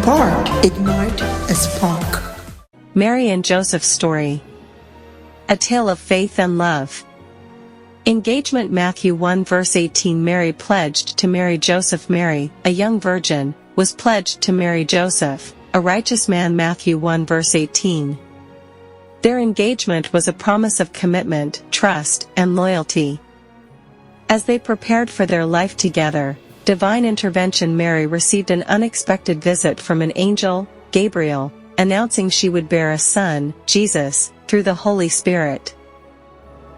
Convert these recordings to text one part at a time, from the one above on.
IMPART, ignite a spark. Mary and Joseph's story. A tale of faith and love. Engagement. Matthew 1 verse 18. Mary pledged to marry Joseph. Mary, a young virgin, was pledged to marry Joseph, a righteous man. Matthew 1 verse 18. Their engagement was a promise of commitment, trust, and loyalty. As they prepared for their life together, divine intervention. Mary received an unexpected visit from an angel, Gabriel, announcing she would bear a son, Jesus, through the Holy Spirit.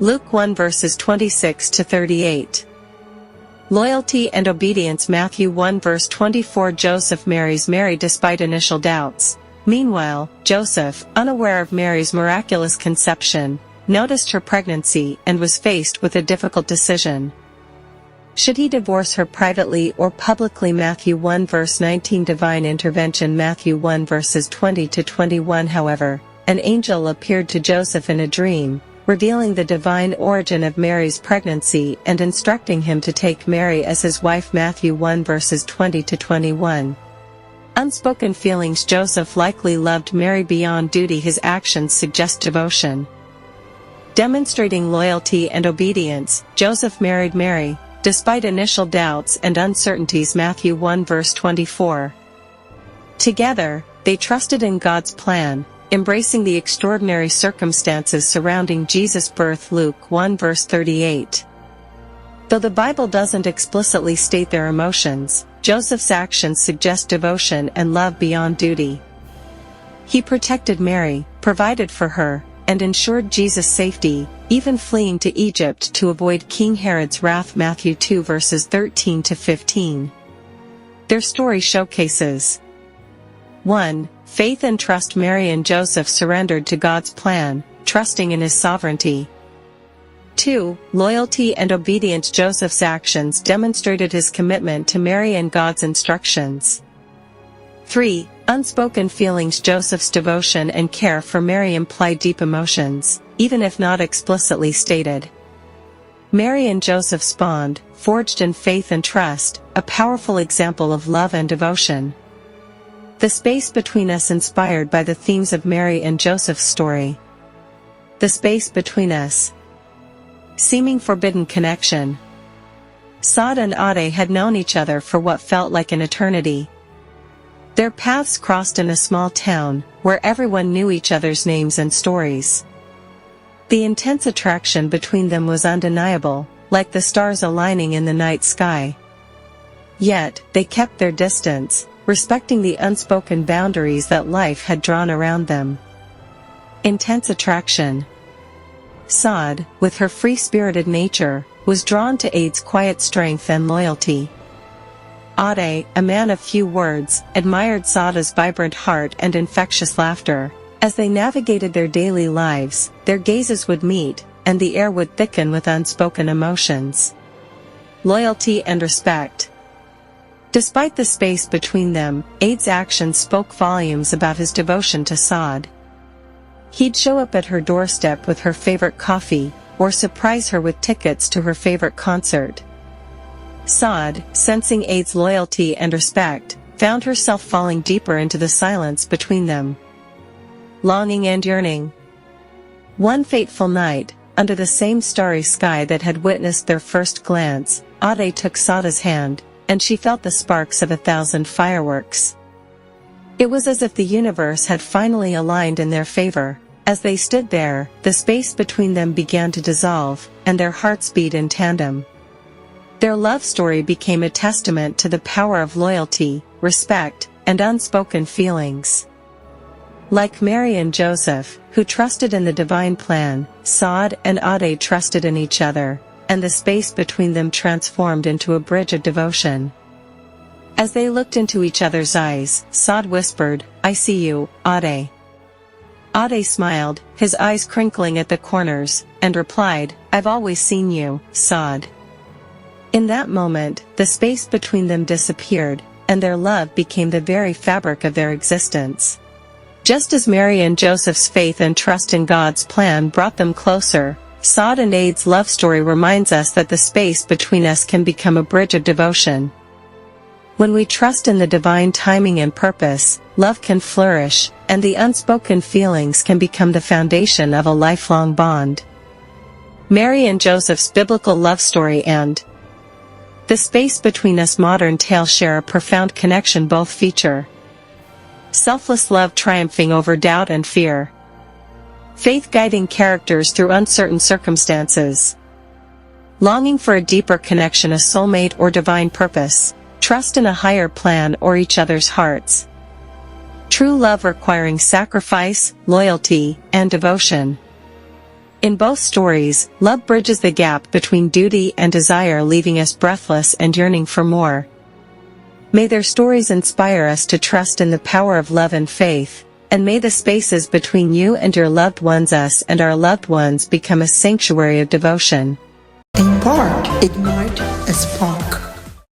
Luke 1 verses 26 to 38. Loyalty and obedience. Matthew 1 verse 24. Joseph marries Mary despite initial doubts. Meanwhile, Joseph, unaware of Mary's miraculous conception, noticed her pregnancy and was faced with a difficult decision. Should he divorce her privately or publicly? Matthew 1 verse 19. Divine intervention. Matthew 1 verses 20 to 21. However, an angel appeared to Joseph in a dream, revealing the divine origin of Mary's pregnancy and instructing him to take Mary as his wife. Matthew 1 verses 20 to 21. Unspoken feelings. Joseph likely loved Mary beyond duty. His actions suggest devotion. Demonstrating loyalty and obedience, Joseph married Mary, despite initial doubts and uncertainties. Matthew 1 verse 24. Together, they trusted in God's plan, embracing the extraordinary circumstances surrounding Jesus' birth. Luke 1 verse 38. Though the Bible doesn't explicitly state their emotions, Joseph's actions suggest devotion and love beyond duty. He protected Mary, provided for her, and ensured Jesus' safety, even fleeing to Egypt to avoid King Herod's wrath. Matthew 2 verses 13 to 15. Their story showcases 1. Faith and trust. Mary and Joseph surrendered to God's plan, trusting in His sovereignty. 2. Loyalty and obedience. Joseph's actions demonstrated his commitment to Mary and God's instructions. 3. Unspoken feelings. Joseph's devotion and care for Mary imply deep emotions, even if not explicitly stated. Mary and Joseph's bond, forged in faith and trust, a powerful example of love and devotion. The space between us. Inspired by the themes of Mary and Joseph's story. The space between us. Seeming forbidden connection. Saad and Ade had known each other for what felt like an eternity. Their paths crossed in a small town, where everyone knew each other's names and stories. The intense attraction between them was undeniable, like the stars aligning in the night sky. Yet, they kept their distance, respecting the unspoken boundaries that life had drawn around them. Intense attraction. Saad, with her free-spirited nature, was drawn to Ade's quiet strength and loyalty. Ade, a man of few words, admired Saada's vibrant heart and infectious laughter. As they navigated their daily lives, their gazes would meet, and the air would thicken with unspoken emotions. Loyalty and respect. Despite the space between them, Ade's actions spoke volumes about his devotion to Saad. He'd show up at her doorstep with her favorite coffee, or surprise her with tickets to her favorite concert. Saad, sensing Ade's loyalty and respect, found herself falling deeper into the silence between them. Longing and yearning. One fateful night, under the same starry sky that had witnessed their first glance, Ade took Saada's hand, and she felt the sparks of 1,000 fireworks. It was as if the universe had finally aligned in their favor. As they stood there, the space between them began to dissolve, and their hearts beat in tandem. Their love story became a testament to the power of loyalty, respect, and unspoken feelings. Like Mary and Joseph, who trusted in the divine plan, Saad and Ade trusted in each other, and the space between them transformed into a bridge of devotion. As they looked into each other's eyes, Saad whispered, "I see you, Ade." Ade smiled, his eyes crinkling at the corners, and replied, "I've always seen you, Saad." In that moment, the space between them disappeared, and their love became the very fabric of their existence. Just as Mary and Joseph's faith and trust in God's plan brought them closer, Saad and Ade's love story reminds us that the space between us can become a bridge of devotion. When we trust in the divine timing and purpose, love can flourish, and the unspoken feelings can become the foundation of a lifelong bond. Mary and Joseph's biblical love story and the space between us modern tale share a profound connection. Both feature selfless love triumphing over doubt and fear, faith guiding characters through uncertain circumstances, longing for a deeper connection, a soulmate or divine purpose, trust in a higher plan or each other's hearts. True love requiring sacrifice, loyalty, and devotion. In both stories, love bridges the gap between duty and desire, leaving us breathless and yearning for more. May their stories inspire us to trust in the power of love and faith, and may the spaces between you and your loved ones, us and our loved ones, become a sanctuary of devotion. IMPART, ignite a spark.